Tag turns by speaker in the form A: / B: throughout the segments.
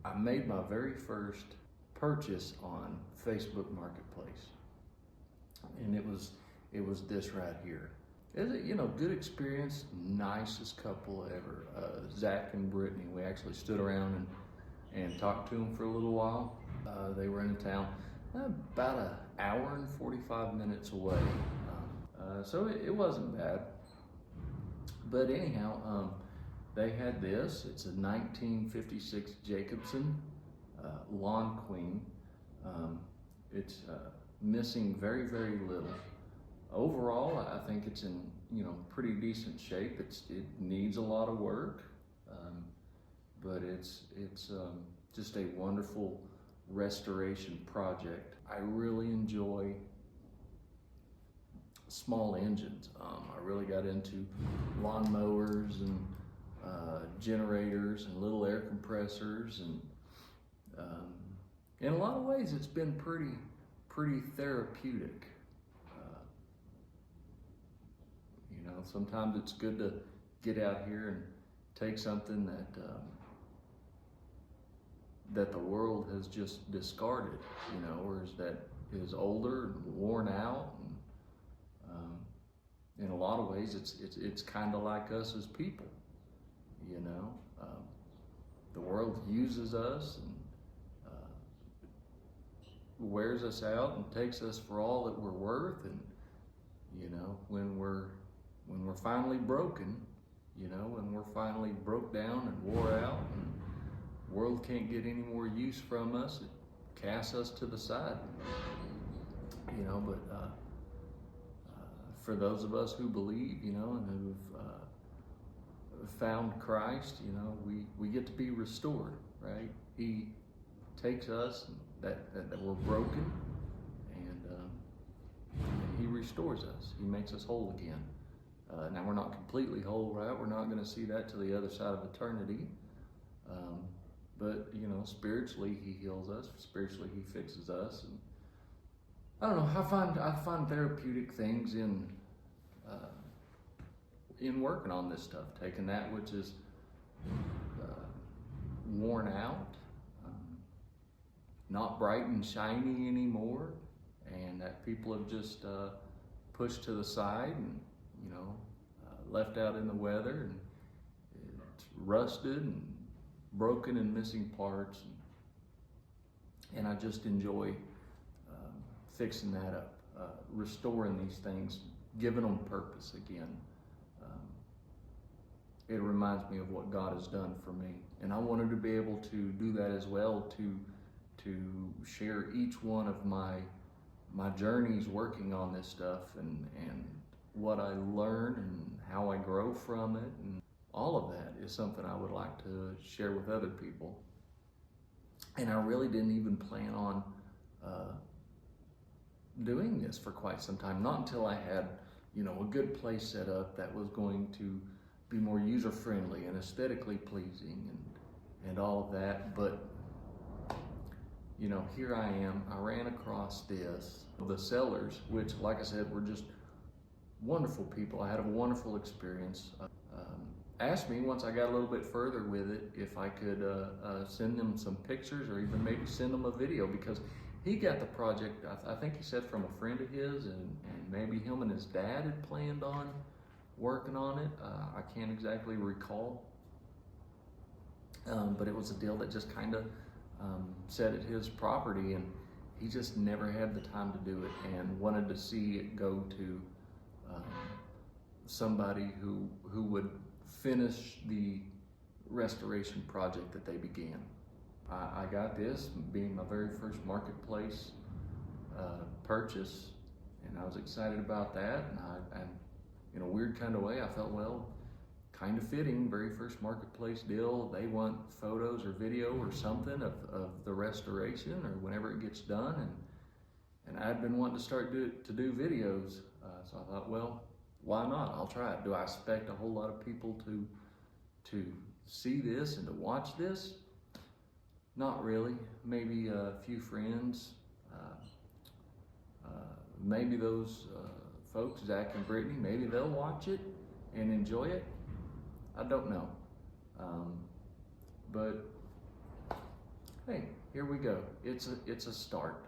A: I made my very first purchase on Facebook Marketplace, and it was this right here. It's a good experience, nicest couple ever. Zach and Brittany. We actually stood around and talked to them for a little while. They were in town, about an hour and 45 minutes away, so it wasn't bad. But anyhow, they had this. It's a 1956 Jacobsen Lawn Queen. It's missing very, very little. Overall, I think it's in pretty decent shape. It needs a lot of work, but it's just a wonderful restoration project. I really enjoy small engines. I really got into lawn mowers and generators and little air compressors, and in a lot of ways it's been pretty therapeutic. Sometimes it's good to get out here and take something that the world has just discarded, or that is older and worn out. And in a lot of ways, it's kind of like us as people. The world uses us and wears us out and takes us for all that we're worth. And when we're finally broken, when we're finally broke down and wore out, and the world can't get any more use from us, it casts us to the side. But for those of us who believe, and who've found Christ, we get to be restored, right? He takes us that we're broken, and He restores us. He makes us whole again. Now, we're not completely whole, right? We're not going to see that to the other side of eternity. But spiritually, He heals us. Spiritually, He fixes us. And I don't know. I find therapeutic things in working on this stuff, taking that which is worn out, not bright and shiny anymore, and that people have just pushed to the side and left out in the weather, and it's rusted and broken and missing parts, and I just enjoy fixing that up, restoring these things, giving them purpose again. It reminds me of what God has done for me, and I wanted to be able to do that as well, to share each one of my journeys working on this stuff, and what I learn and how I grow from it, and all of that is something I would like to share with other people. And I really didn't even plan on doing this for quite some time, not until I had a good place set up that was going to be more user-friendly and aesthetically pleasing and all of that. But here I am. I ran across this. The sellers, which, like I said, were just wonderful people. I had a wonderful experience. Asked me once I got a little bit further with it if I could send them some pictures, or even maybe send them a video, because he got the project, I think he said, from a friend of his, and maybe him and his dad had planned on working on it. I can't exactly recall, but it was a deal that just kind of set at his property, and he just never had the time to do it, and wanted to see it go to somebody who would finish the restoration project that they began. I got this being my very first marketplace purchase, and I was excited about that. And in a weird kind of way, I felt, well, kind of fitting, very first marketplace deal. They want photos or video or something of the restoration, or whenever it gets done, and I'd been wanting to start to do videos, so I thought, well, why not? I'll try it. Do I expect a whole lot of people to see this and to watch this? Not really. Maybe a few friends, maybe those folks, Zach and Brittany, maybe they'll watch it and enjoy it. I don't know. But hey, here we go. It's a start.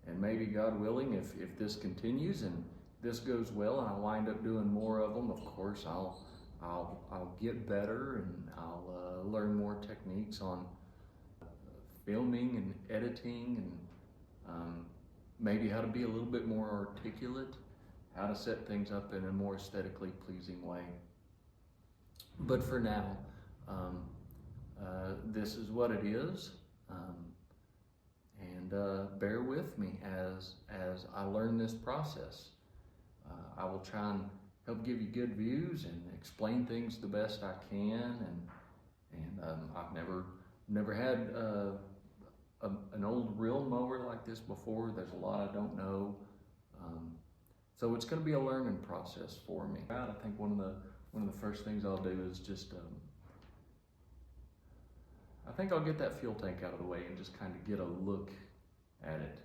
A: And maybe God willing, if this continues and this goes well and I wind up doing more of them, of course I'll get better and I'll learn more techniques on filming and editing and maybe how to be a little bit more articulate, how to set things up in a more aesthetically pleasing way. But for now, this is what it is. And bear with me as I learn this process. I will try and help give you good views and explain things the best I can. And I've never had an old real mower like this before. There's a lot I don't know. So it's going to be a learning process for me. I think one of the first things I'll do is just I think I'll get that fuel tank out of the way and just kind of get a look at it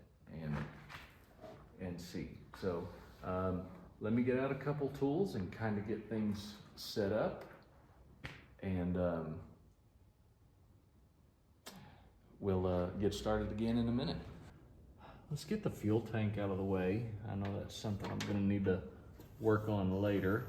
A: and see. So let me get out a couple tools and kind of get things set up, and we'll get started again in a minute. Let's get the fuel tank out of the way. I know that's something I'm going to need to work on later.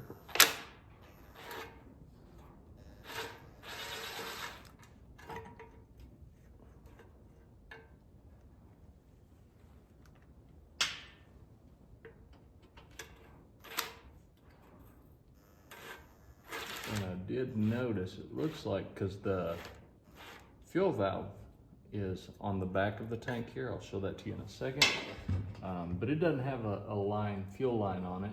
A: Did notice it looks like, because the fuel valve is on the back of the tank here, I'll show that to you in a second, but it doesn't have a fuel line on it.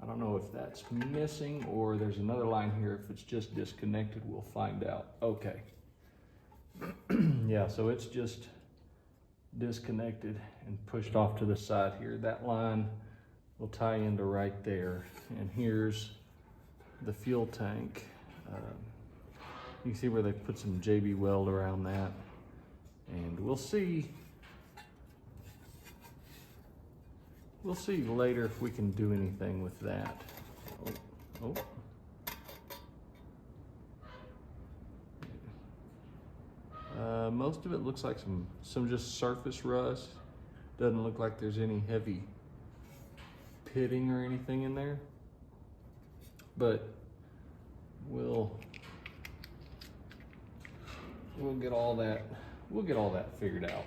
A: I don't know if that's missing or there's another line here. If it's just disconnected, we'll find out. Okay. Yeah, so it's just disconnected and pushed off to the side here. That line will tie into right there, and here's the fuel tank. You can see where they put some JB weld around that, and we'll see later if we can do anything with that. Most of it looks like some just surface rust. Doesn't look like there's any heavy pitting or anything in there. But we'll get all that figured out.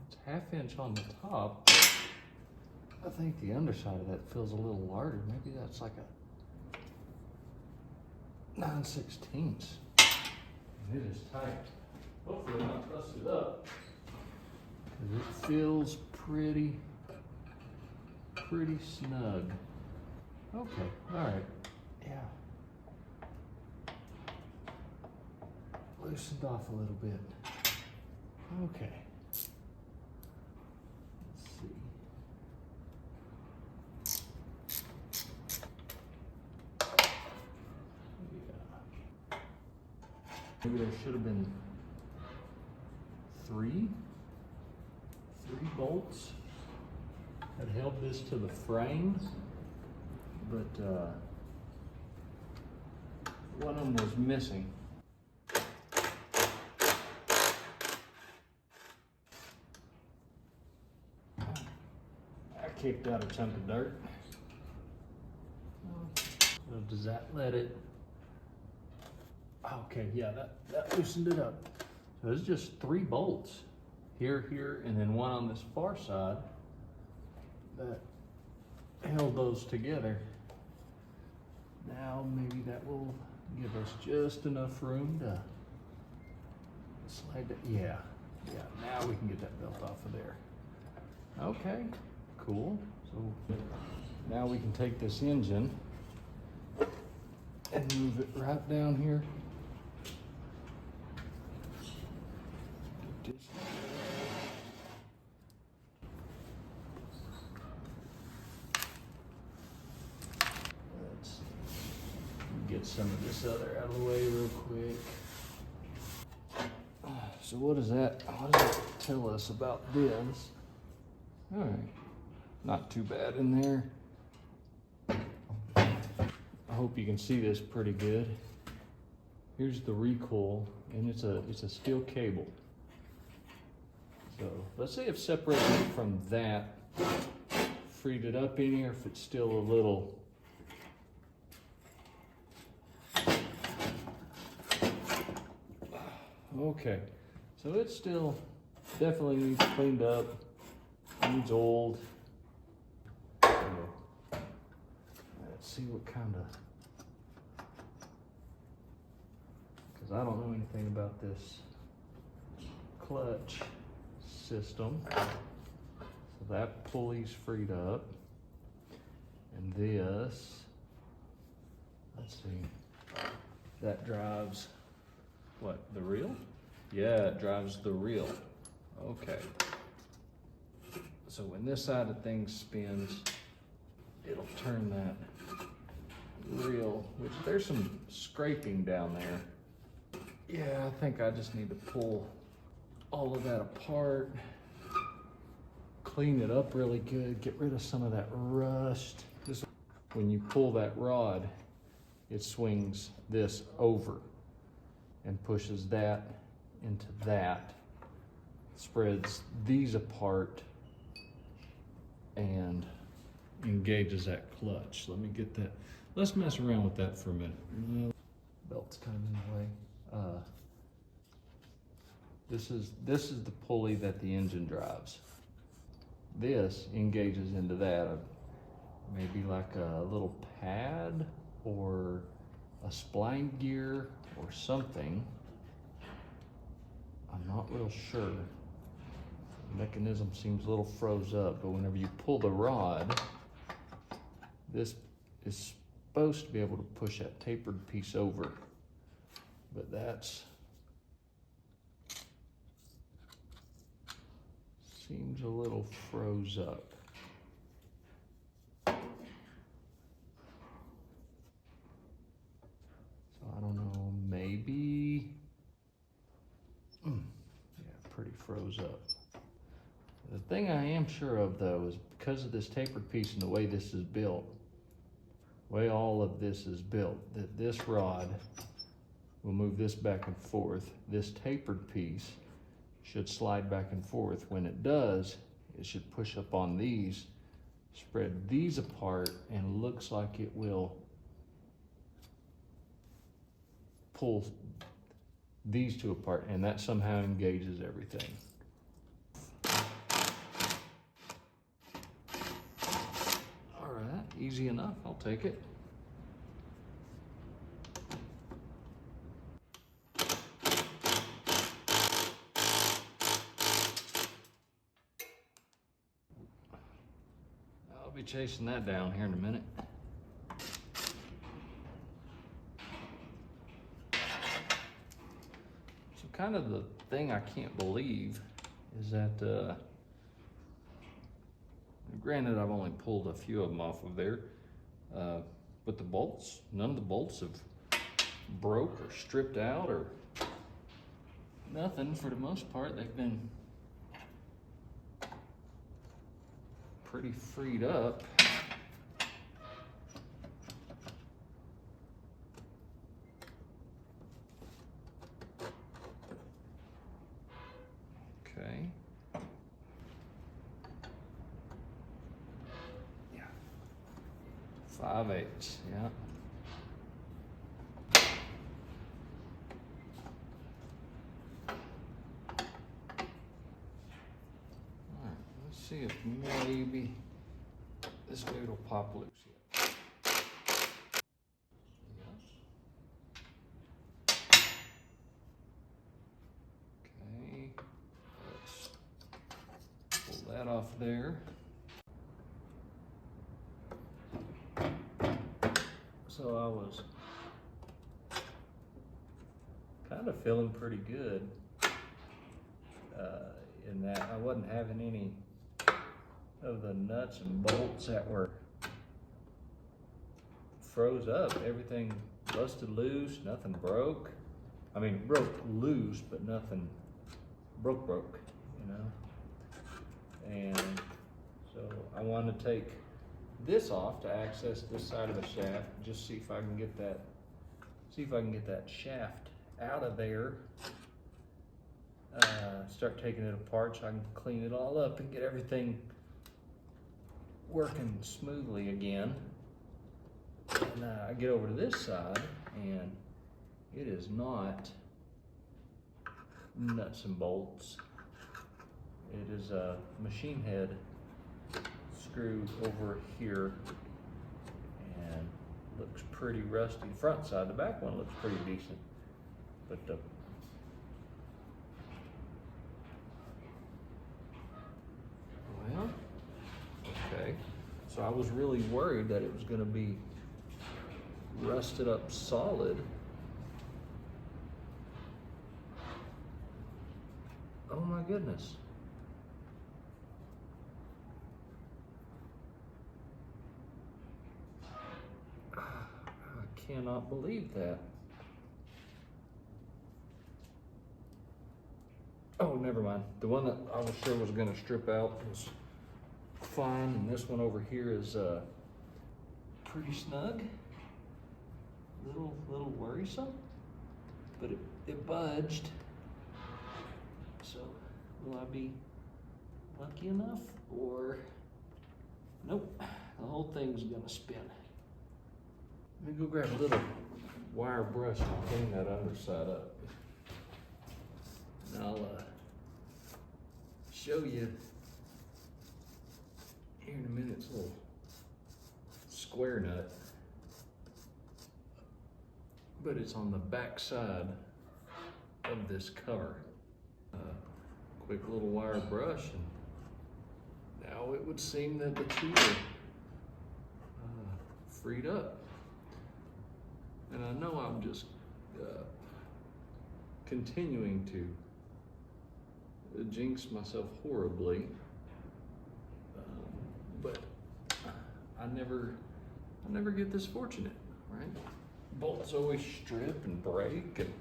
A: It's 1/2 inch on the top. I think the underside of that feels a little larger. Maybe that's like a 9/16. It is tight. Hopefully not busted up. It feels pretty snug. Okay, all right, yeah. Loosened off a little bit. Okay. Let's see. Yeah. Maybe there should have been three bolts that held this to the frame. But one of them was missing. I kicked out a chunk of dirt. So does that let it? Okay, yeah, that loosened it up. So there's just 3 bolts. Here, and then one on this far side that held those together. Now maybe that will give us just enough room to slide that. Yeah, now we can get that belt off of there. Okay, cool. So now we can take this engine and move it right down here. Get some of this other out of the way real quick. So what does that tell us about this? All right, not too bad in there. I hope you can see this pretty good. Here's the recoil, and it's a steel cable. So let's see if separating it from that freed it up any, or if it's still a little. Okay, so it's still definitely needs cleaned up, needs oiled. So, let's see what kind of, because I don't know anything about this clutch system. So that pulley's freed up, and this, let's see, that drives what, the reel? Yeah, it drives the reel. Okay. So when this side of things spins, it'll turn that reel, which there's some scraping down there. Yeah, I think I just need to pull all of that apart, clean it up really good, get rid of some of that rust. When you pull that rod, it swings this over and pushes that into that, spreads these apart, and engages that clutch. Let me get that. Let's mess around with that for a minute. Belt's kind of in the way. This is the pulley that the engine drives. This engages into that, maybe like a little pad or a spline gear or something. I'm not real sure. The mechanism seems a little froze up, but whenever you pull the rod, this is supposed to be able to push that tapered piece over, but that's seems a little froze up. So I don't know, maybe, yeah, pretty froze up. The thing I am sure of though is because of this tapered piece and the way this is built, the way all of this is built, that this rod will move this back and forth. This tapered piece should slide back and forth. When it does, it should push up on these, spread these apart, and looks like it will pull these two apart, and that somehow engages everything. All right, easy enough, I'll take it. I'll be chasing that down here in a minute. So kind of the thing I can't believe is that, granted I've only pulled a few of them off of there, but the bolts, none of the bolts have broke or stripped out or nothing. For the most part, they've been pretty freed up. Okay. Yeah. 5/8, yeah. See if maybe this dude will pop loose yet. Okay, let's pull that off there. So I was kind of feeling pretty good in that I wasn't having any of the nuts and bolts that were froze up. Everything busted loose, nothing broke. I mean, broke loose, but nothing broke, you know? And so I wanted to take this off to access this side of the shaft, just see if I can get that shaft out of there, start taking it apart so I can clean it all up and get everything working smoothly again. And I get over to this side and it is not nuts and bolts. It is a machine head screw over here and looks pretty rusty. The front side, the back one looks pretty decent. But well, okay. So I was really worried that it was going to be rusted up solid. Oh my goodness. I cannot believe that. Oh, never mind. The one that I was sure was going to strip out was fine, and this one over here is pretty snug. Little worrisome, but it budged. So will I be lucky enough, or nope? The whole thing's gonna spin. Let me go grab a little wire brush and clean that underside up. And I'll show you here in a minute. It's a little square nut, but it's on the back side of this cover. Quick little wire brush, and now it would seem that the two are freed up. And I know I'm just continuing to jinx myself horribly, but I never get this fortunate, right? Bolts always strip and break, and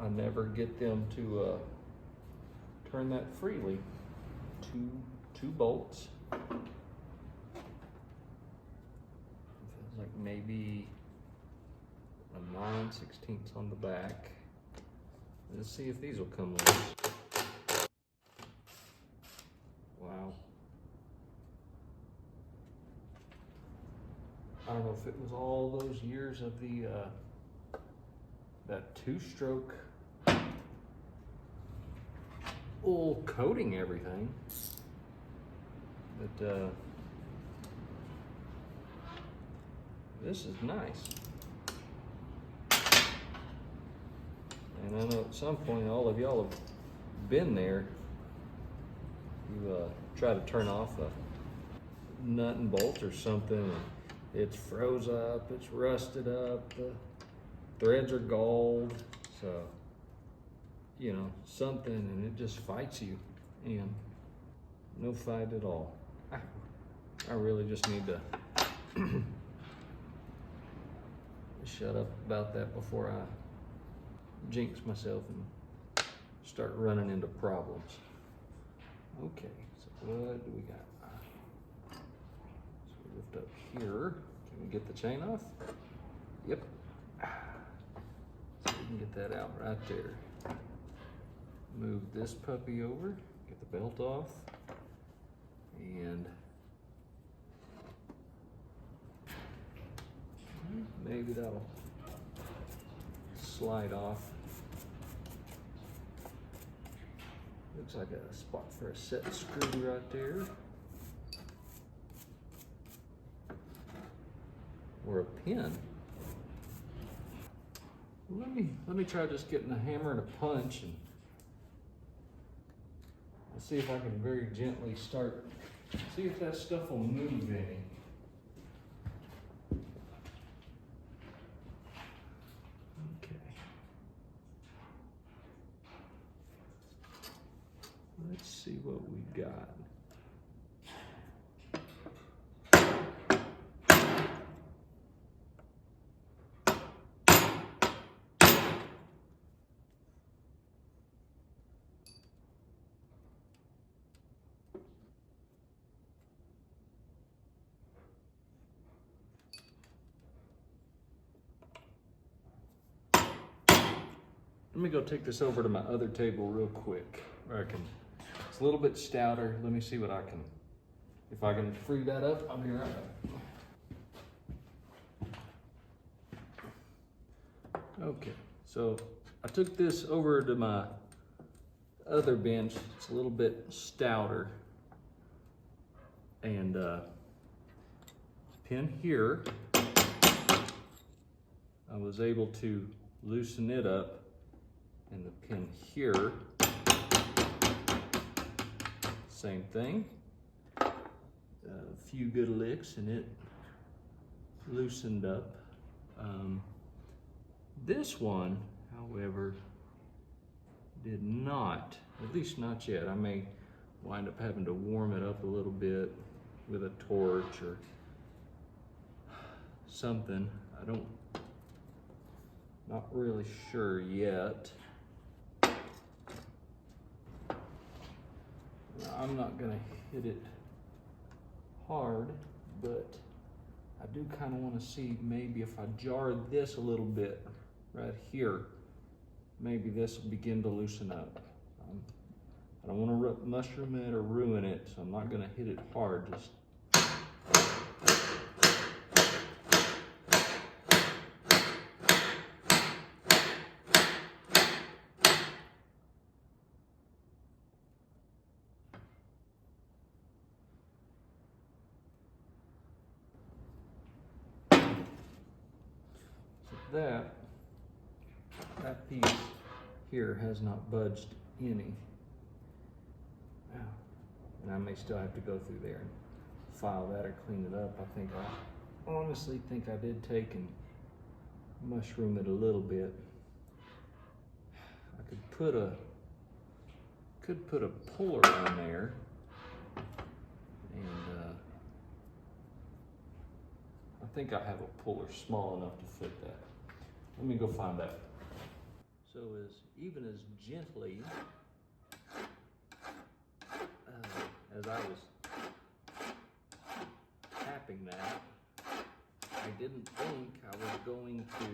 A: I never get them to turn that freely. Two bolts. Feels like maybe a 9/16 on the back. Let's see if these will come loose. Wow. I don't know if it was all those years of the that two-stroke oil coating everything, but this is nice. And I know at some point all of y'all have been there. You try to turn off a nut and bolt or something, and it's froze up, it's rusted up, the threads are galled, so, you know, something, and it just fights you, and no fight at all. I really just need to shut up about that before I jinx myself and start running into problems. Okay, so what do we got? So we lift up here. Can we get the chain off? Yep. So we can get that out right there. Move this puppy over, get the belt off, and maybe that'll slide off. Looks like a spot for a set screw right there. Or a pin. Let me try just getting a hammer and a punch, and I'll see if I can very gently start, see if that stuff will move any. Okay. Let's see what we got. Let me go take this over to my other table real quick. It's a little bit stouter. Let me see what if I can free that up, I'll be right back. Okay, so I took this over to my other bench. It's a little bit stouter. And pin here, I was able to loosen it up, and the pin here, same thing. A few good licks and it loosened up. This one, however, did not, at least not yet. I may wind up having to warm it up a little bit with a torch or something. Not really sure yet. I'm not gonna hit it hard, but I do kind of want to see maybe if I jar this a little bit right here, maybe this will begin to loosen up. I don't want to mushroom it or ruin it, so I'm not going to hit it hard. Just that piece here has not budged any. And I may still have to go through there and file that or clean it up. I honestly think I did take and mushroom it a little bit. I could put a puller on there, and I think I have a puller small enough to fit that. Let me go find that. So even as gently as I was tapping that, I didn't think I was going to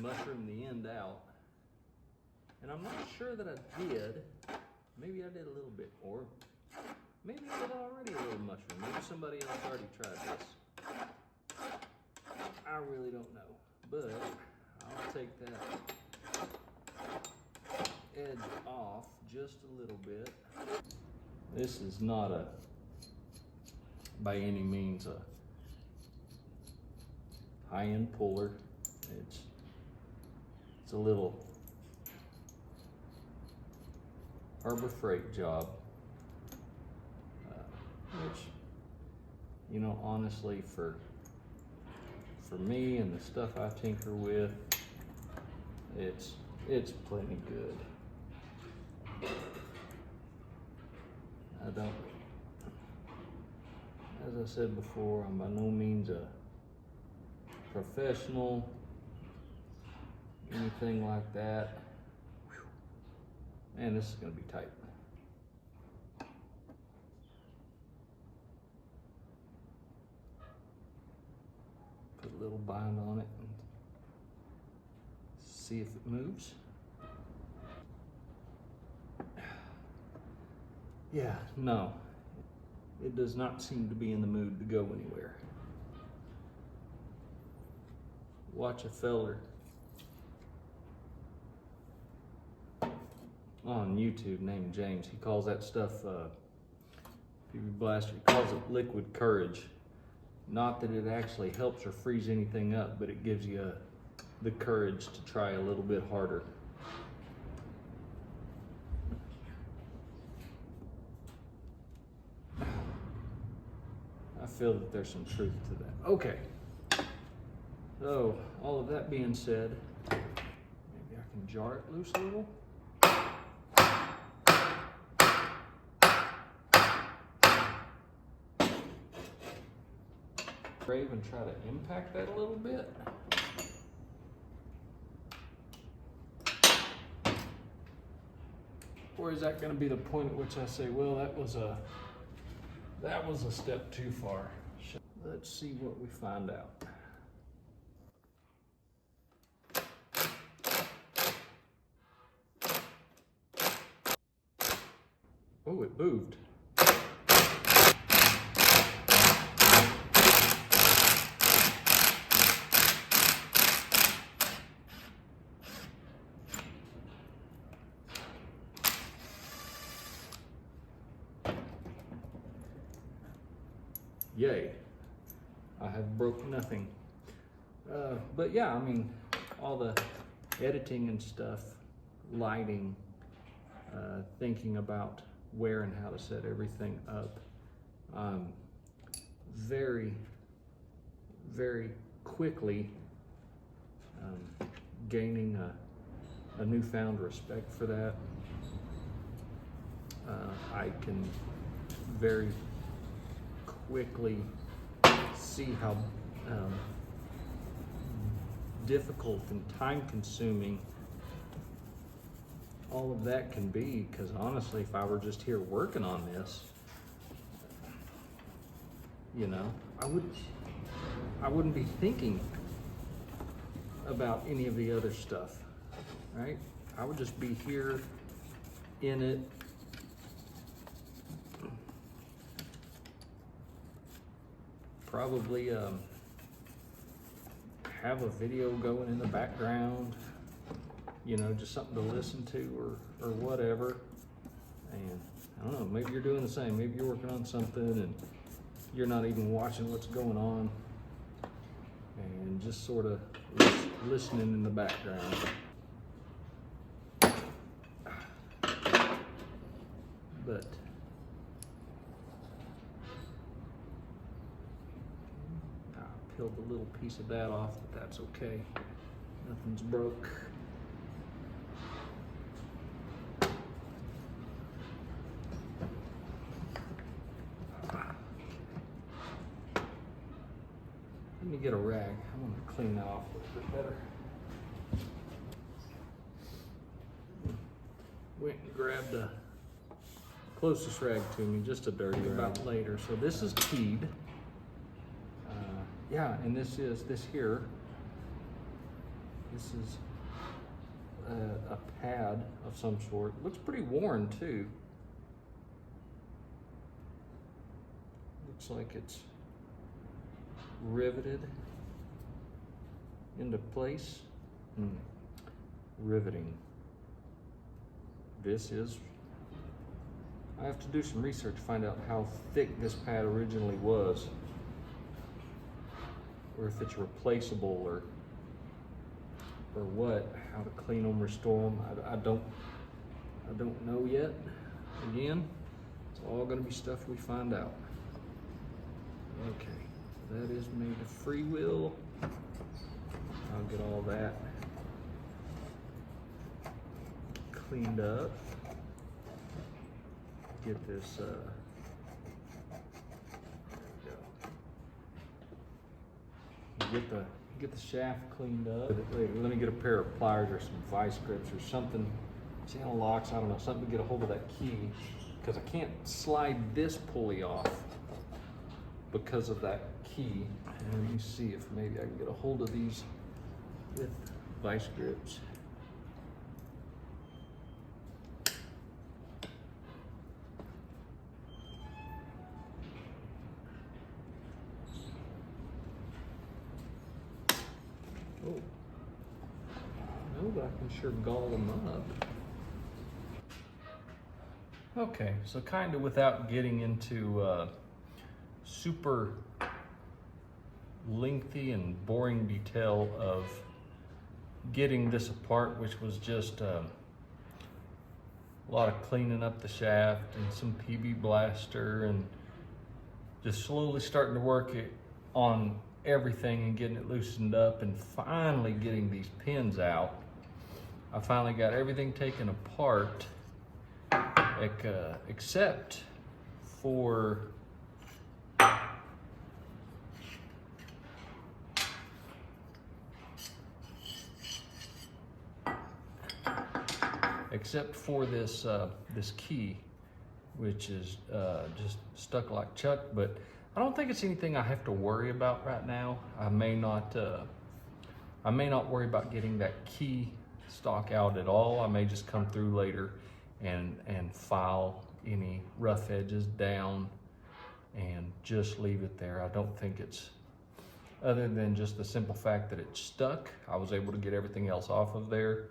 A: mushroom the end out. And I'm not sure that I did. Maybe I did a little bit, or maybe I did already a little mushroom. Maybe somebody else already tried this. I really don't know, but I'll take that edge off just a little bit. This is not by any means a high-end puller. It's a little Harbor Freight job, which, you know, honestly, for me and the stuff I tinker with, it's plenty good. As I said before, I'm by no means a professional, anything like that. Man, this is gonna be tight. Put a little bind on it and see if it moves. Yeah, no, it does not seem to be in the mood to go anywhere. Watch a feller on YouTube named James. He calls that stuff, PB Blaster, he calls it liquid courage. Not that it actually helps or frees anything up, but it gives you the courage to try a little bit harder. I feel that there's some truth to that. Okay, so all of that being said, maybe I can jar it loose a little. Brave and try to impact that a little bit. Or is that going to be the point at which I say, well, that was a step too far? Let's see what we find out. Oh, it moved. Yay, I have broke nothing. But yeah, I mean, all the editing and stuff, lighting, thinking about where and how to set everything up. Very, very quickly gaining a newfound respect for that. I can very quickly see how difficult and time consuming all of that can be, because honestly, if I were just here working on this, you know, I wouldn't be thinking about any of the other stuff, right? I would just be here in it, probably have a video going in the background, you know, just something to listen to or whatever. And I don't know, maybe you're doing the same. Maybe you're working on something and you're not even watching what's going on and just sort of listening in the background. But I peeled a little piece of that off, but that's okay. Nothing's broke. Let me get a rag. I want to clean that off a little bit better. Went and grabbed the closest rag to me, just a dirty rag, about later. So this is keyed. Yeah, and this here. This is a pad of some sort. Looks pretty worn too. Looks like it's riveted into place. Riveting. This is, I have to do some research to find out how thick this pad originally was, or if it's replaceable or what, how to clean them, restore them. I don't know yet. Again, it's all gonna be stuff we find out. Okay. That is made of free will. I'll get all that cleaned up. Get this, get the shaft cleaned up. Let me get a pair of pliers or some vice grips or something, channel locks, I don't know, something to get a hold of that key, because I can't slide this pulley off because of that key. And let me see if maybe I can get a hold of these with vice grips. Oh, no, but I can sure gall them up. Okay, so kind of without getting into super lengthy and boring detail of getting this apart, which was just a lot of cleaning up the shaft and some PB blaster and just slowly starting to work it on everything and getting it loosened up and finally getting these pins out. I finally got everything taken apart except for this this key, which is just stuck like Chuck. But I don't think it's anything I have to worry about right now. I may not worry about getting that key stock out at all. I may just come through later and file any rough edges down and just leave it there. I don't think it's, other than just the simple fact that it's stuck, I was able to get everything else off of there.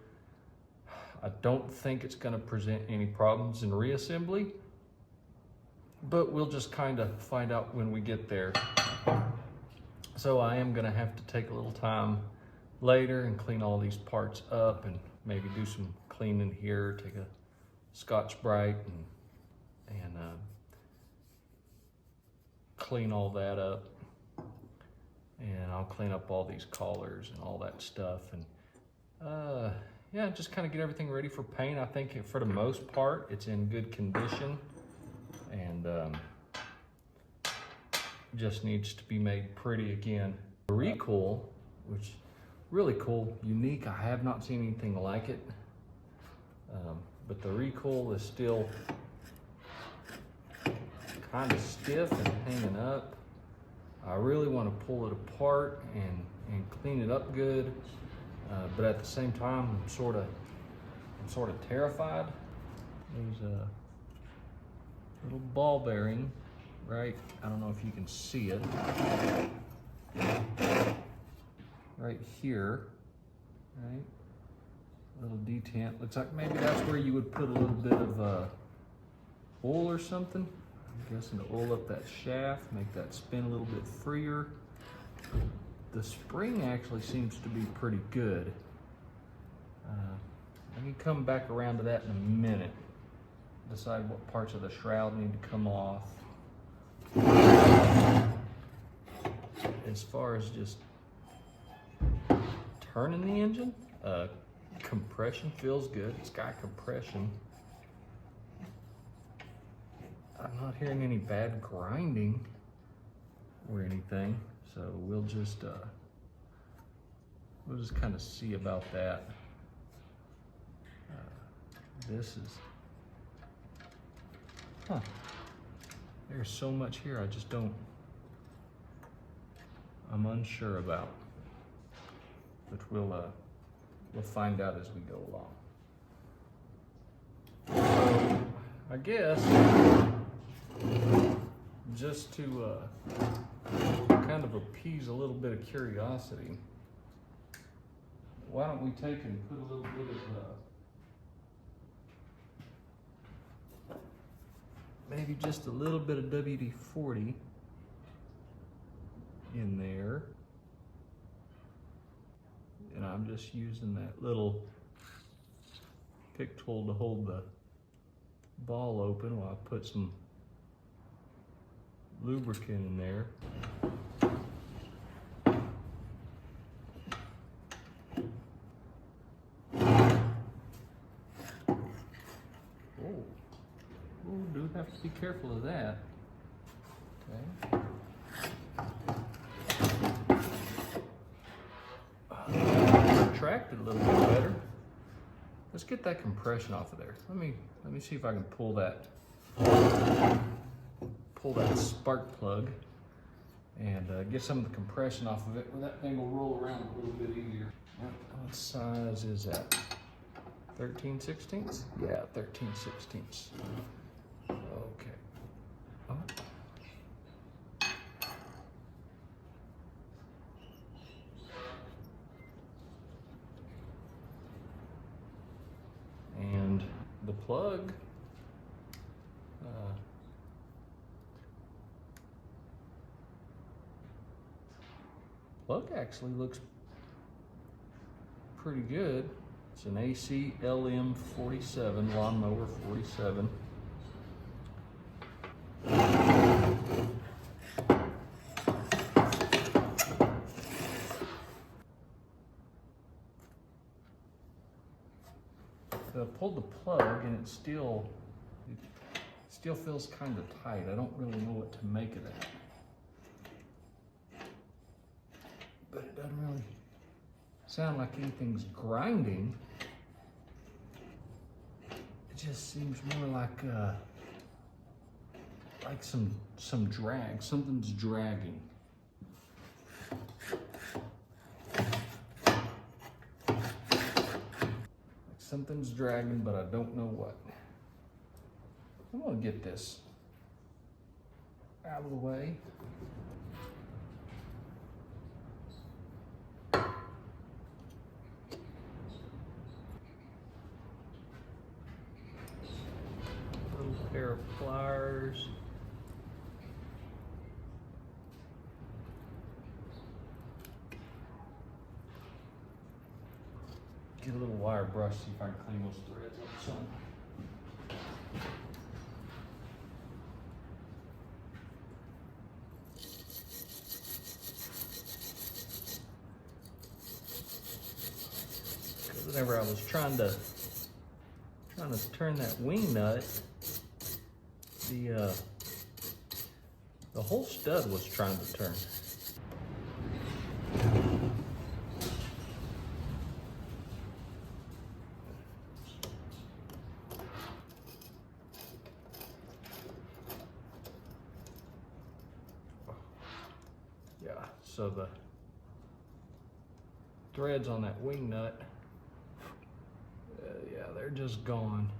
A: I don't think it's going to present any problems in reassembly, but we'll just kind of find out when we get there. So I am going to have to take a little time later and clean all these parts up and maybe do some cleaning here, take a Scotch-Brite and clean all that up. And I'll clean up all these collars and all that stuff. And yeah, just kind of get everything ready for paint. I think for the most part, it's in good condition and just needs to be made pretty again. The recoil, which is really cool, unique. I have not seen anything like it. But the recoil is still kind of stiff and hanging up. I really want to pull it apart and clean it up good, but at the same time, I'm sort of terrified. There's a little ball bearing, right? I don't know if you can see it. Right here, right? A little detent. Looks like maybe that's where you would put a little bit of oil or something. I'm guessing to oil up that shaft, make that spin a little bit freer. The spring actually seems to be pretty good. I can come back around to that in a minute. Decide what parts of the shroud need to come off. As far as just turning the engine, compression feels good. It's got compression. I'm not hearing any bad grinding or anything, so we'll just kind of see about that. This is, there's so much here I just don't, I'm unsure about, but we'll find out as we go along. So, I guess, just to kind of appease a little bit of curiosity, why don't we take and put a little bit of maybe just a little bit of WD-40 in there. And I'm just using that little pick tool to hold the ball open while I put some lubricant in there. Do have to be careful of that. Okay. Retracted a little bit better. Let's get that compression off of there. Let me see if I can pull that spark plug and get some of the compression off of it, where that thing will roll around a little bit easier. What size is that? 13/16? Yeah, 13/16. Okay. Oh. And the plug, actually looks pretty good. It's an AC LM47, lawnmower 47. So I pulled the plug and it still feels kind of tight. I don't really know what to make of that. But it doesn't really sound like anything's grinding. It just seems more like some drag. Something's dragging. Something's dragging, but I don't know what. I'm gonna get this out of the way. Little pair of pliers. Get a little wire brush, see if I can clean those threads up some. Whenever I was trying to turn that wing nut, the whole stud was trying to turn. Yeah, so the threads on that wing nut, yeah, they're just gone.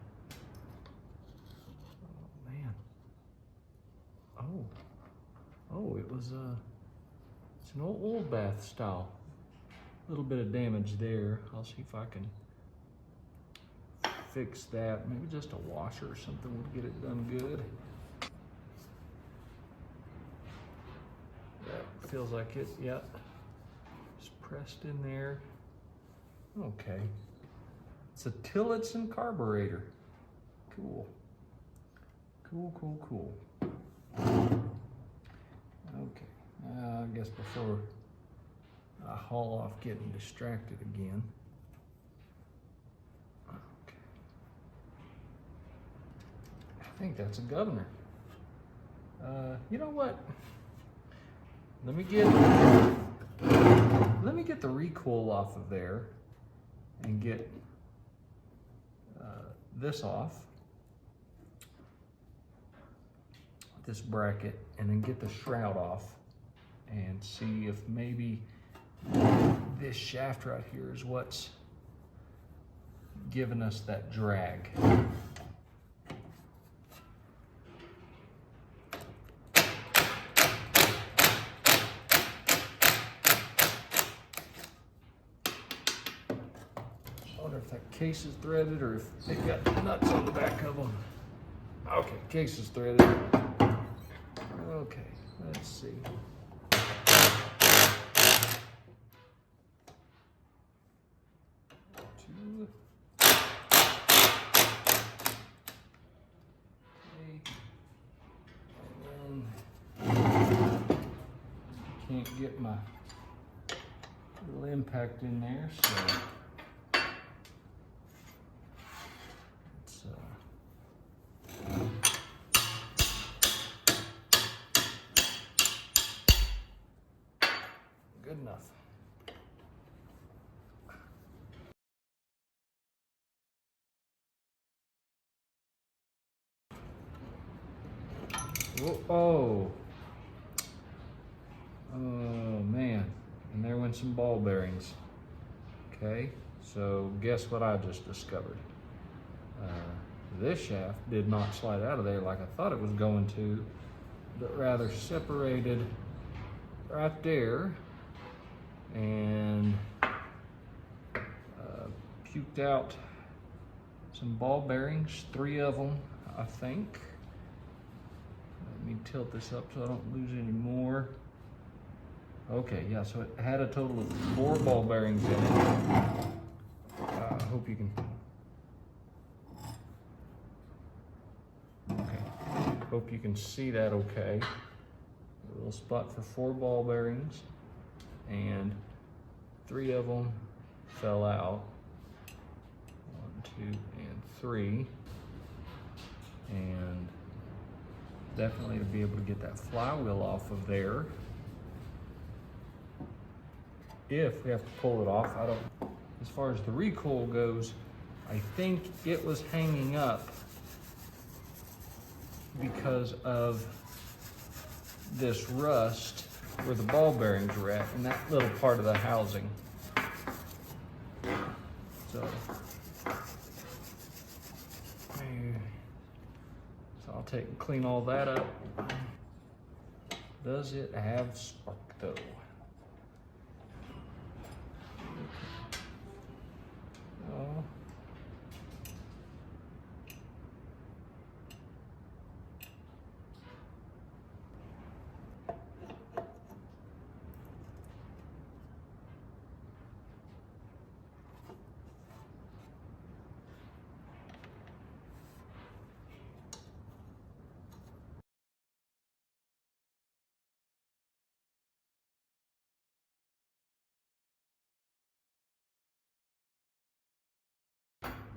A: Oh man. Oh, it was it's an old bath style. A little bit of damage there. I'll see if I can fix that. Maybe just a washer or something would get it done good. That feels like it, yep. Just pressed in there. Okay. It's a Tillotson carburetor. Cool. Cool. Okay, I guess before I haul off getting distracted again. Okay. I think that's a governor. You know what? Let me get the recoil off of there and get this off, this bracket, and then get the shroud off and see if maybe this shaft right here is what's giving us that drag. If that case is threaded or if they got nuts on the back of them. Okay, case is threaded. Okay, let's see. Two. Okay. And then can't get my little impact in there, so good enough. Whoa, oh man, and there went some ball bearings. Okay, so guess what I just discovered? This shaft did not slide out of there like I thought it was going to, but rather separated right there and puked out some ball bearings, 3 of them, I think. Let me tilt this up so I don't lose any more. Okay, yeah, so it had a total of 4 ball bearings in it. I hope you can. Okay, hope you can see that okay. A little spot for 4 ball bearings, and 3 of them fell out. 1, 2, and 3. And definitely to be able to get that flywheel off of there. If we have to pull it off, I don't, as far as the recoil goes, I think it was hanging up because of this rust where the ball bearings were at in that little part of the housing. So take and clean all that up. Does it have spark though? Oh.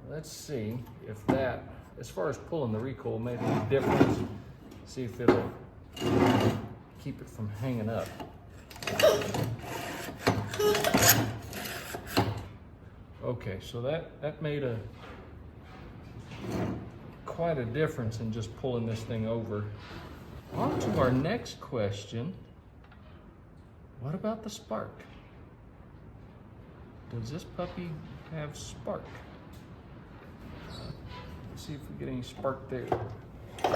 A: Let's see if that, as far as pulling the recoil, made any difference. See if it'll keep it from hanging up. Okay, so that made quite a difference in just pulling this thing over. On to our next question. What about the spark? Does this puppy have spark? Let's see if we get any spark there. I'm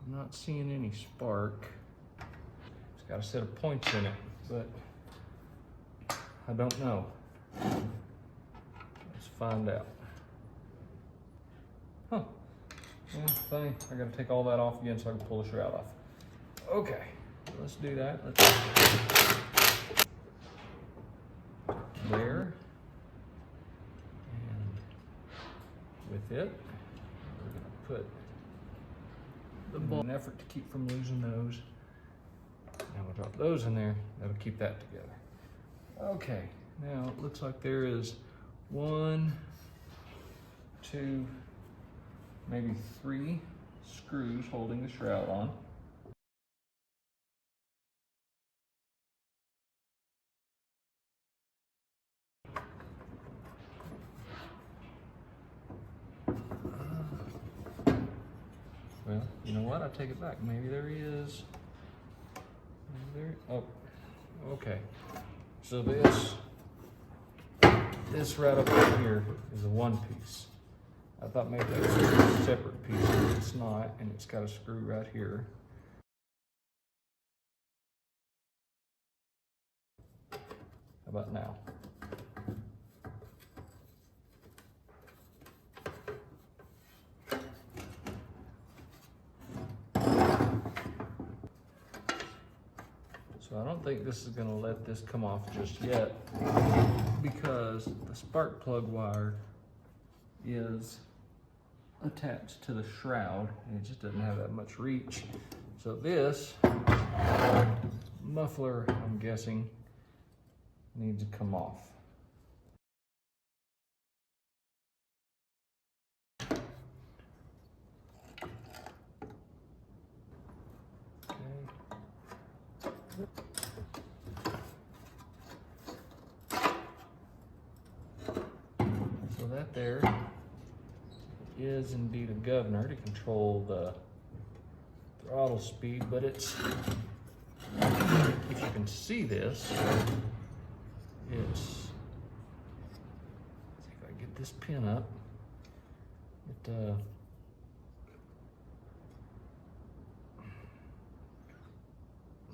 A: not seeing any spark. It's got a set of points in it, but I don't know. Let's find out. Huh. Yeah, funny. I gotta take all that off again so I can pull the shroud off. Okay, let's do that. There. And with it, we're gonna put the ball in an effort to keep from losing those. Now we'll drop those in there. That'll keep that together. Okay, now it looks like there is 1, 2, maybe 3 screws holding the shroud on. Well, you know what? I take it back. Maybe there he is. Maybe there. Oh, okay. So this right up here is a 1 piece. I thought maybe that was a separate piece, but it's not, and it's got a screw right here. How about now? So I don't think this is going to let this come off just yet, because the spark plug wire is attached to the shroud and it just doesn't have that much reach. So this muffler, I'm guessing, needs to come off. So that there is indeed a governor to control the throttle speed, but it's, if you can see this, it's, see if I get this pin up, it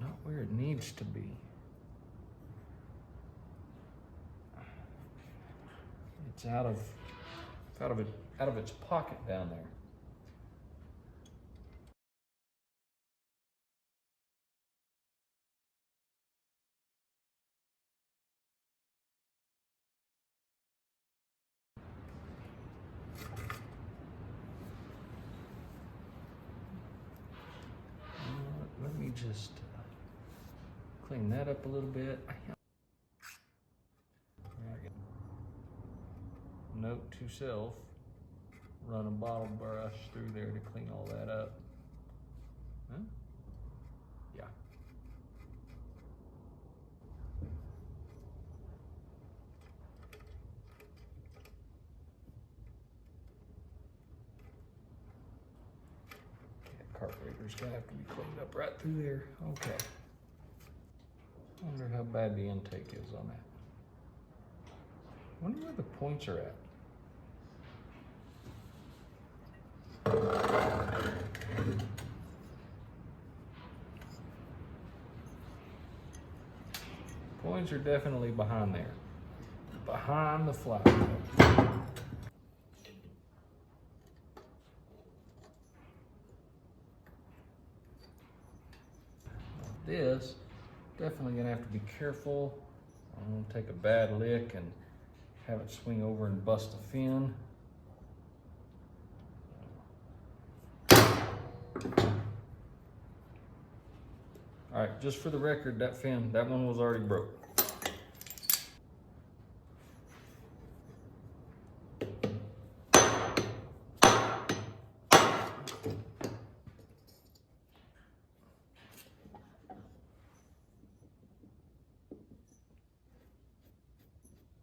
A: not where it needs to be. It's out of its pocket down there. Let me just clean that up a little bit. Note to self, run a bottle brush through there to clean all that up. Huh? Yeah. Carburetor's gonna have to be cleaned up right through there. Okay. Wonder how bad the intake is on that. Wonder where the points are at. Points are definitely behind there. Behind the flywheel. This, definitely gonna have to be careful. I don't want to take a bad lick and have it swing over and bust a fin. All right, just for the record, that fin, that one was already broke.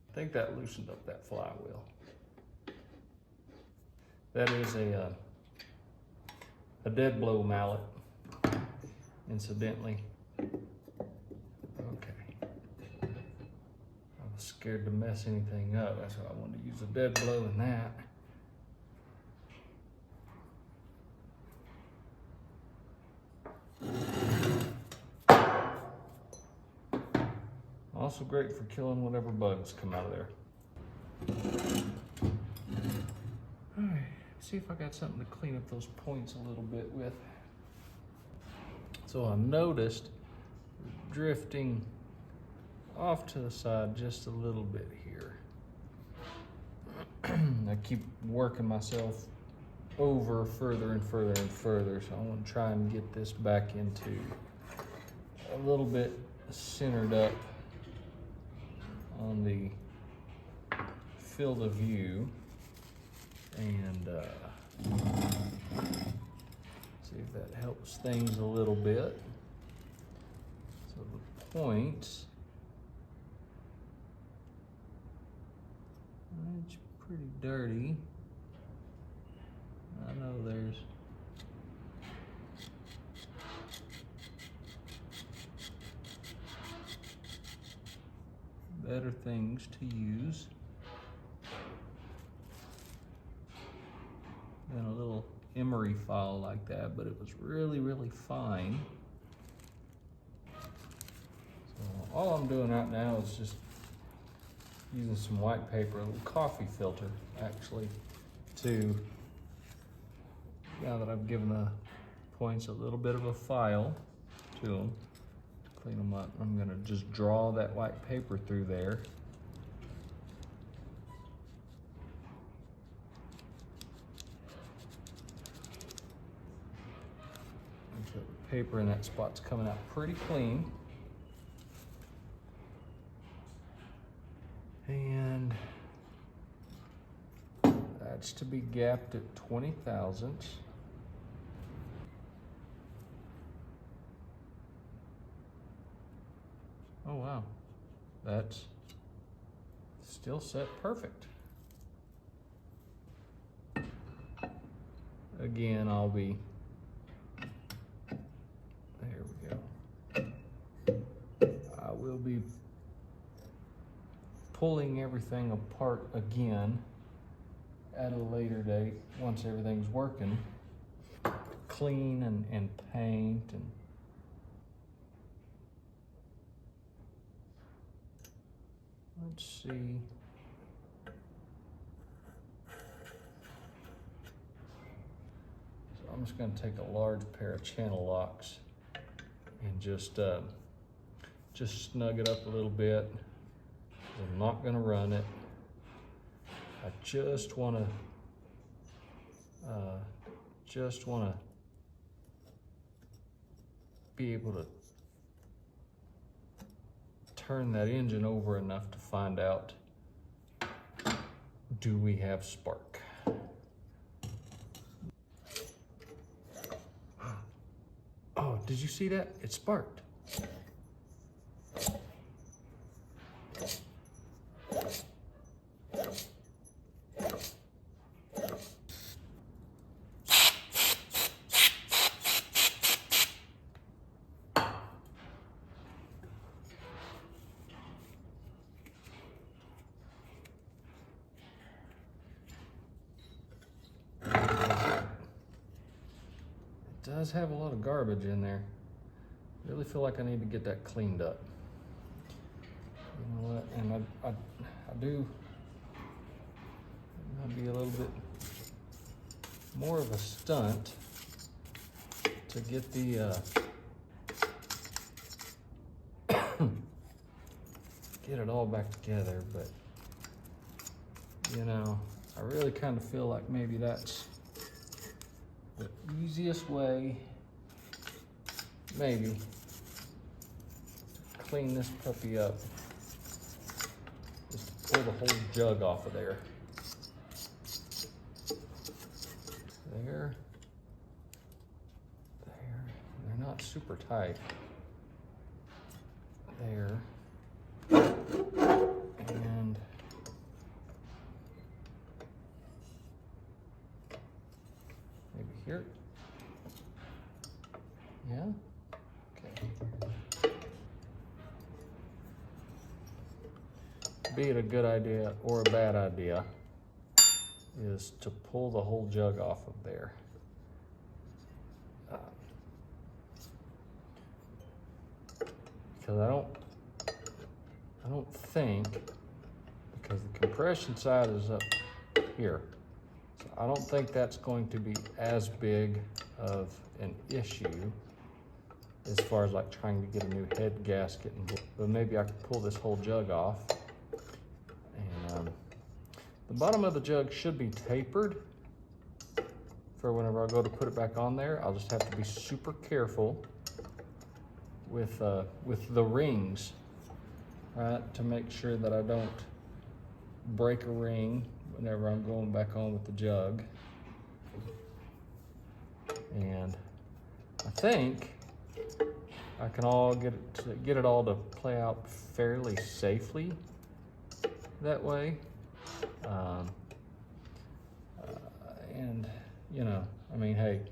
A: I think that loosened up that flywheel. That is a dead blow mallet, incidentally. Okay. I was scared to mess anything up. That's why I wanted to use a dead blow in that. Also great for killing whatever bugs come out of there. All right, see if I got something to clean up those points a little bit with. So I noticed drifting off to the side just a little bit here. I keep working myself over further and further and further, so I want to try and get this back into a little bit centered up on the field of view, and see if that helps things a little bit. So the points, it's pretty dirty. I know there's better things to use than a little emery file like that, but it was really, really fine. So all I'm doing right now is just using some white paper, a little coffee filter, actually, to, now that I've given the points a little bit of a file to them, clean them up. I'm gonna just draw that white paper through there. And so the paper in that spot's coming out pretty clean. And that's to be gapped at 20 thousandths. Oh wow, that's still set perfect. Again, I'll be, there we go. I will be pulling everything apart again at a later date once everything's working. Clean and paint and let's see. So I'm just going to take a large pair of channel locks and just snug it up a little bit. I'm not going to run it. I just want to be able to turn that engine over enough to find out, do we have spark? Oh, did you see that? It sparked. does have a lot of garbage in there. Really feel like I need to get that cleaned up. You know what? And I do. It might be a little bit more of a stunt to get the get it all back together, but you know, I really kind of feel like maybe that's the easiest way, maybe, to clean this puppy up, is to pull the whole jug off of there. There. They're not super tight. There. And maybe here. Yeah? Okay. Be it a good idea or a bad idea is to pull the whole jug off of there. Because I don't think, because the compression side is up here, so I don't think that's going to be as big of an issue as far as like trying to get a new head gasket, but maybe I could pull this whole jug off. And the bottom of the jug should be tapered for whenever I go to put it back on there. I'll just have to be super careful with the rings, right, to make sure that I don't break a ring whenever I'm going back on with the jug. And I think I can all get it all to play out fairly safely that way. And you know, I mean, hey,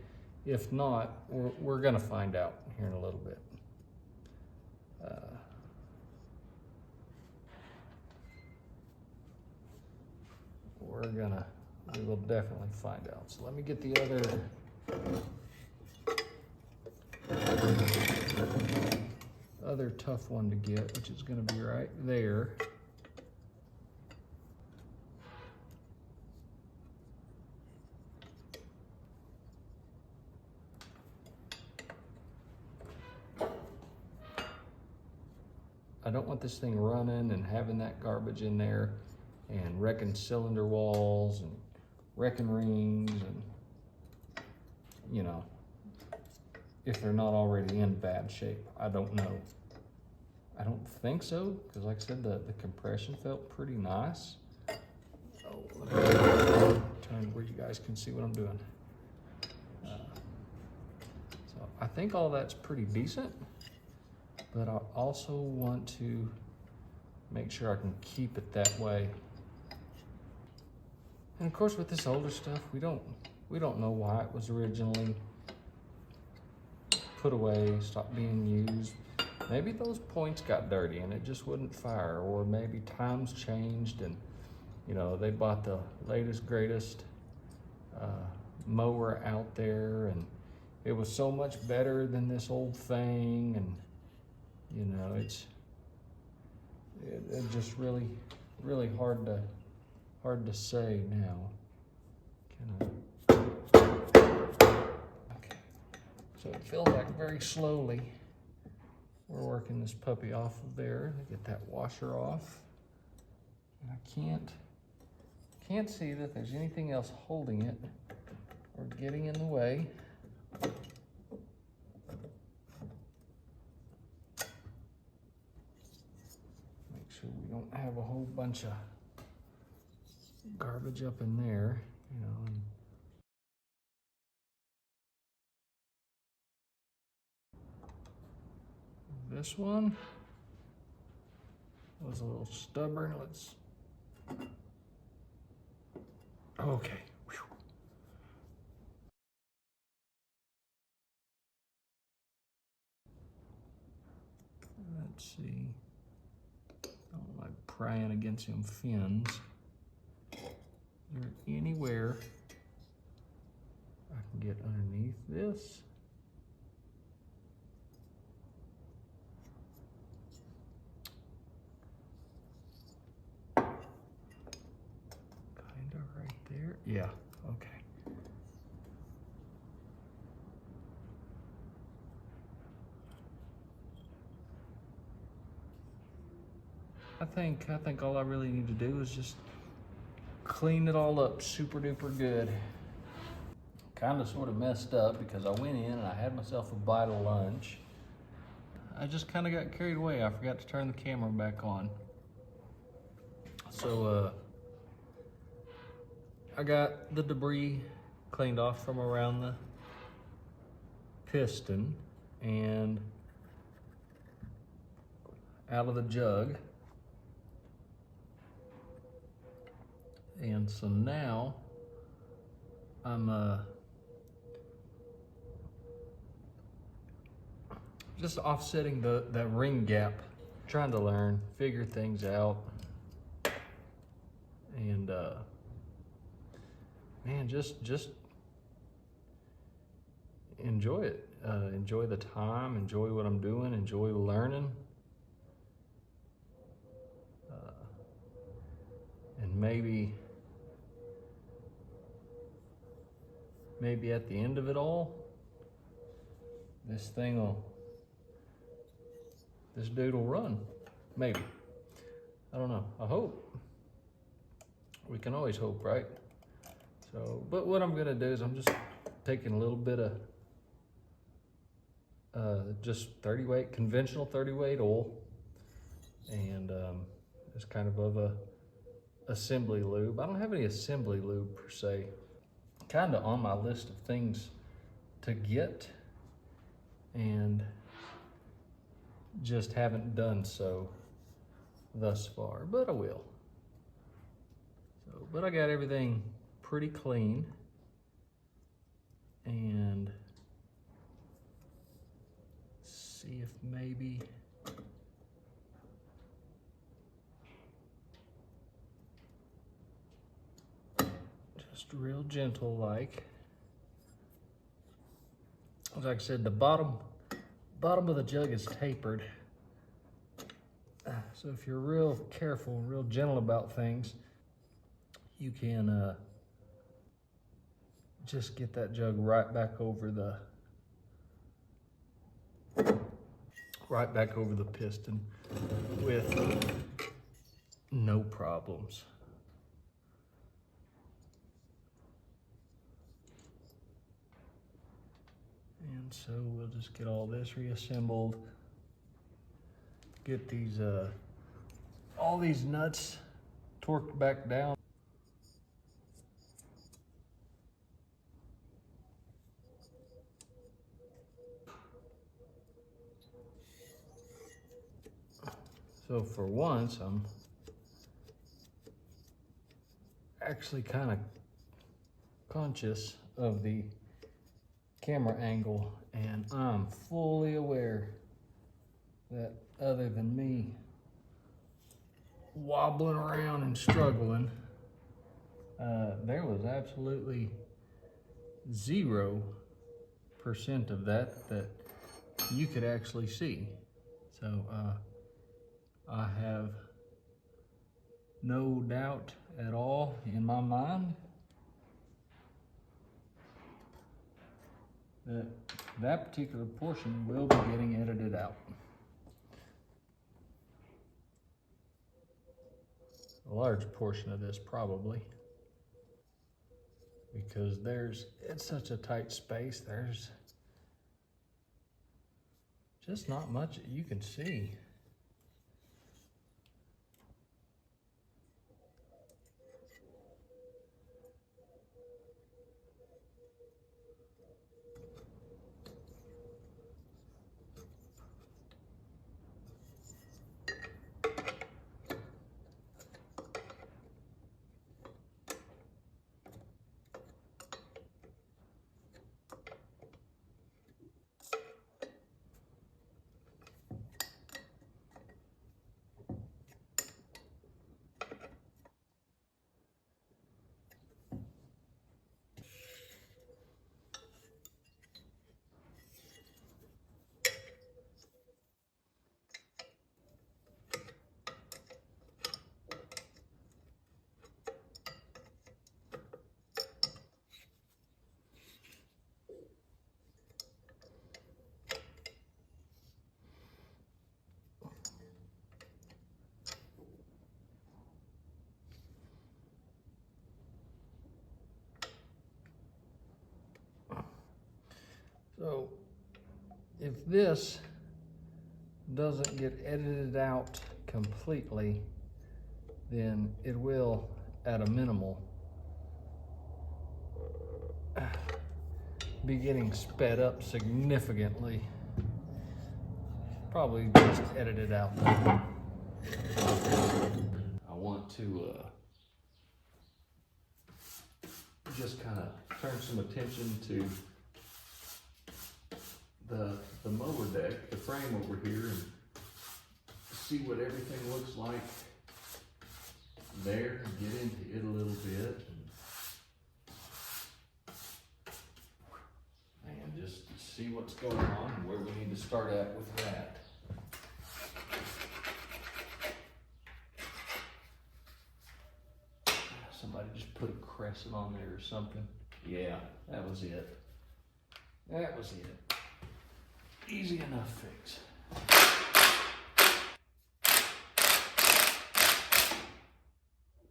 A: if not, we're gonna find out here in a little bit. We will definitely find out. So let me get the other tough one to get, which is gonna be right there. I don't want this thing running and having that garbage in there and wrecking cylinder walls and wrecking rings, and you know, if they're not already in bad shape. I don't know. I don't think so, because like I said, the compression felt pretty nice. Oh, let me turn where you guys can see what I'm doing. So I think all that's pretty decent, but I also want to make sure I can keep it that way. And of course, with this older stuff, we don't know why it was originally put away, stopped being used. Maybe those points got dirty and it just wouldn't fire, or maybe times changed and you know, they bought the latest, greatest mower out there, and it was so much better than this old thing, and you know, it's just really hard to say now. Okay, so it feels like very slowly we're working this puppy off of there. Get that washer off. And I can't see that there's anything else holding it or getting in the way. Make sure we don't have a whole bunch of garbage up in there, you know. And this one was a little stubborn. Okay. Whew. Let's see. Don't like prying against them fins. Is there anywhere I can get underneath this? I think all I really need to do is just clean it all up super duper good. Kind of sort of messed up because I went in and I had myself a bite of lunch. I just kind of got carried away. I forgot to turn the camera back on. So I got the debris cleaned off from around the piston and out of the jug. And so now I'm just offsetting that ring gap, trying to learn, figure things out. And man, just enjoy it. Enjoy the time, enjoy what I'm doing, enjoy learning. And maybe at the end of it all, this dude will run. Maybe. I don't know. I hope. We can always hope, right? So, but what I'm gonna do is I'm just taking a little bit of just 30 weight, conventional 30 weight oil, and it's kind of a assembly lube. I don't have any assembly lube per se. Kind of on my list of things to get, and just haven't done so thus far, but I will. So, but I got everything pretty clean, and see if maybe just real gentle like I said, the bottom of the jug is tapered. So if you're real careful and real gentle about things, you can just get that jug right back over the piston with no problems. And so we'll just get all this reassembled, get these all these nuts torqued back down. So for once, I'm actually kind of conscious of the camera angle, and I'm fully aware that other than me wobbling around and struggling, there was absolutely 0% of that you could actually see. So I have no doubt at all in my mind that that particular portion will be getting edited out. A large portion of this probably, because it's such a tight space, there's just not much that you can see. So if this doesn't get edited out completely, then it will, at a minimal, be getting sped up significantly. Probably just edit it out though. I want to just kind of turn some attention to the mower deck, the frame over here, and see what everything looks like there, and get into it a little bit, and just see what's going on and where we need to start at with that. Somebody just put a crescent on there or something. Yeah, that was it. That was it. Easy enough fix.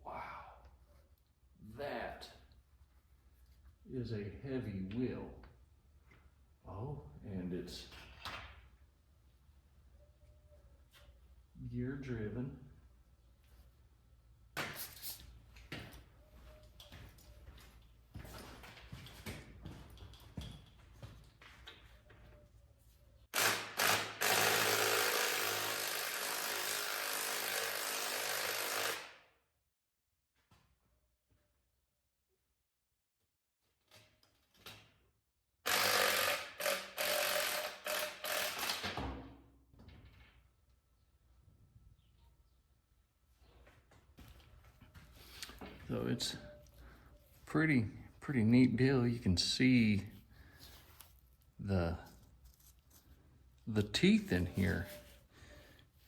A: Wow. That is a heavy wheel. Oh, and it's gear driven. So it's pretty neat deal. You can see the teeth in here,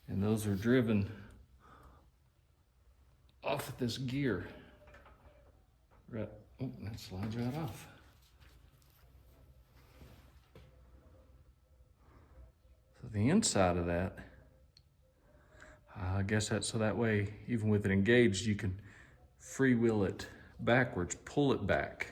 A: and those are driven off of this gear. Right. Oh, that slides right off. So the inside of that, I guess that's so that way, even with it engaged, you can freewheel it backwards, pull it back.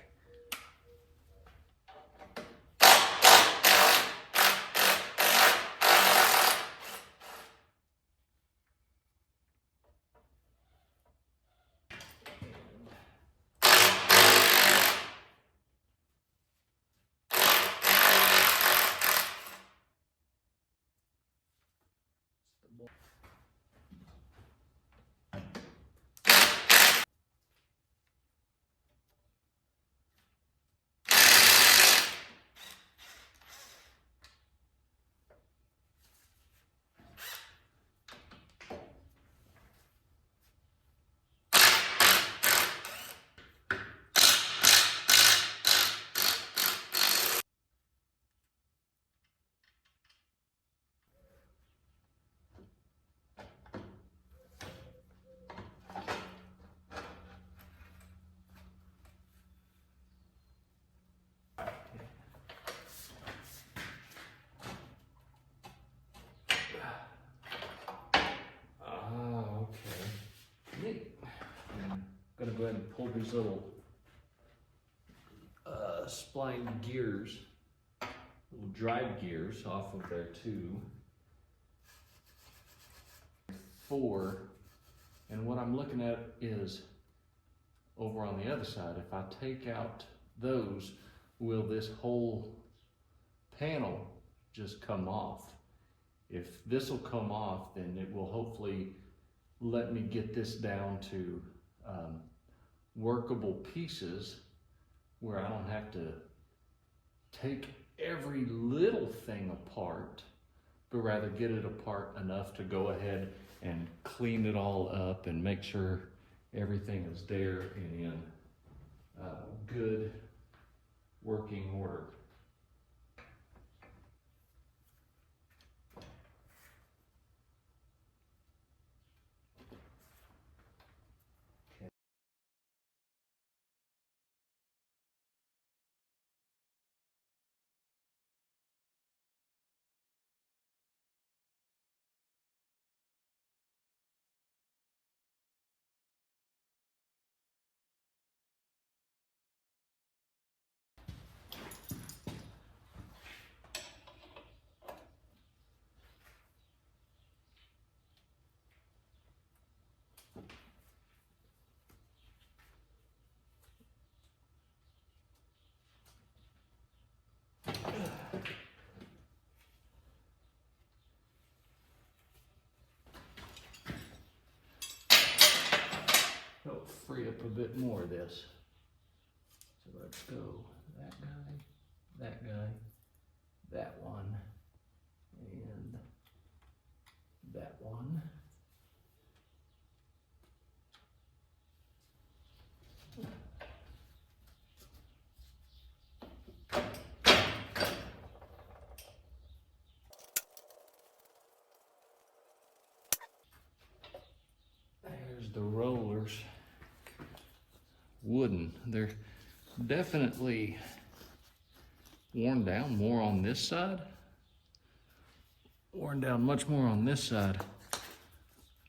A: Gonna go ahead and pull these little spline gears, little drive gears off of there too. 4, and what I'm looking at is over on the other side, if I take out those, will this whole panel just come off? If this will come off, then it will hopefully let me get this down to workable pieces where I don't have to take every little thing apart, but rather get it apart enough to go ahead and clean it all up and make sure everything is there and in good working order. free up a bit more of this. So let's go that guy, that one, and that one. There's the rollers. Wooden. They're definitely worn down more on this side. Worn down much more on this side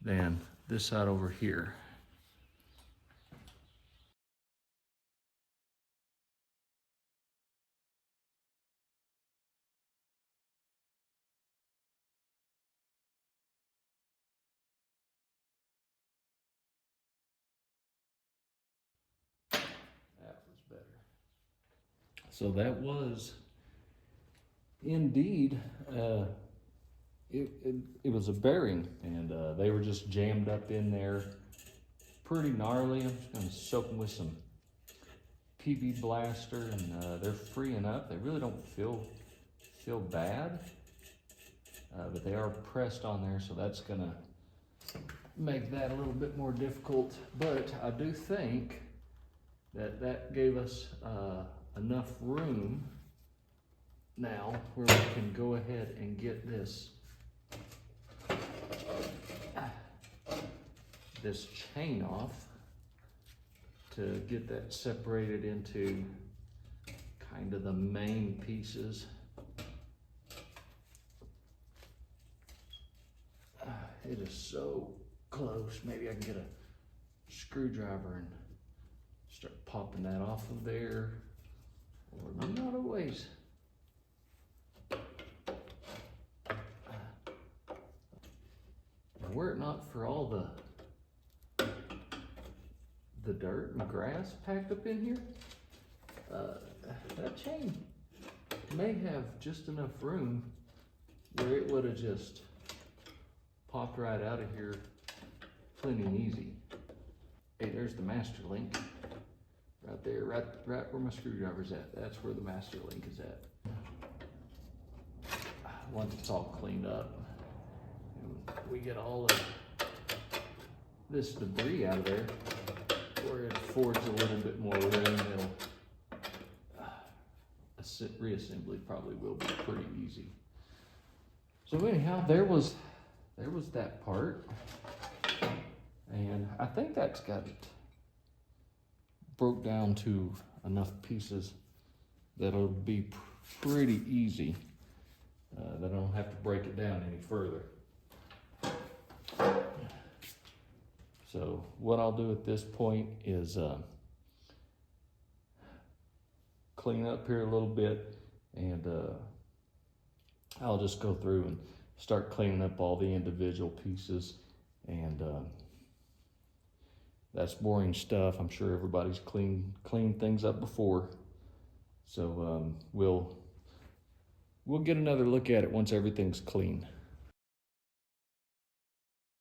A: than this side over here. That was better. So that was indeed, it was a bearing, and they were just jammed up in there pretty gnarly. I'm just gonna soak them with some PB Blaster, and they're freeing up. They really don't feel bad, but they are pressed on there, so that's gonna make that a little bit more difficult. But I do think that gave us enough room now where we can go ahead and get this chain off to get that separated into kind of the main pieces. It is so close. Maybe I can get a screwdriver and start popping that off of there, or not a ways. Were it not for all the dirt and grass packed up in here, that chain may have just enough room where it would have just popped right out of here plenty easy. Hey, there's the master link right there, right where my screwdriver's at. That's where the master link is at. Once it's all cleaned up, we get all of this debris out of there, where it affords a little bit more room. Reassembly probably will be pretty easy. So anyhow, there was that part, and I think that's got it broke down to enough pieces that it'll be pretty easy, that I don't have to break it down any further. So what I'll do at this point is clean up here a little bit, and I'll just go through and start cleaning up all the individual pieces, and that's boring stuff. I'm sure everybody's cleaned things up before, so we'll get another look at it once everything's clean.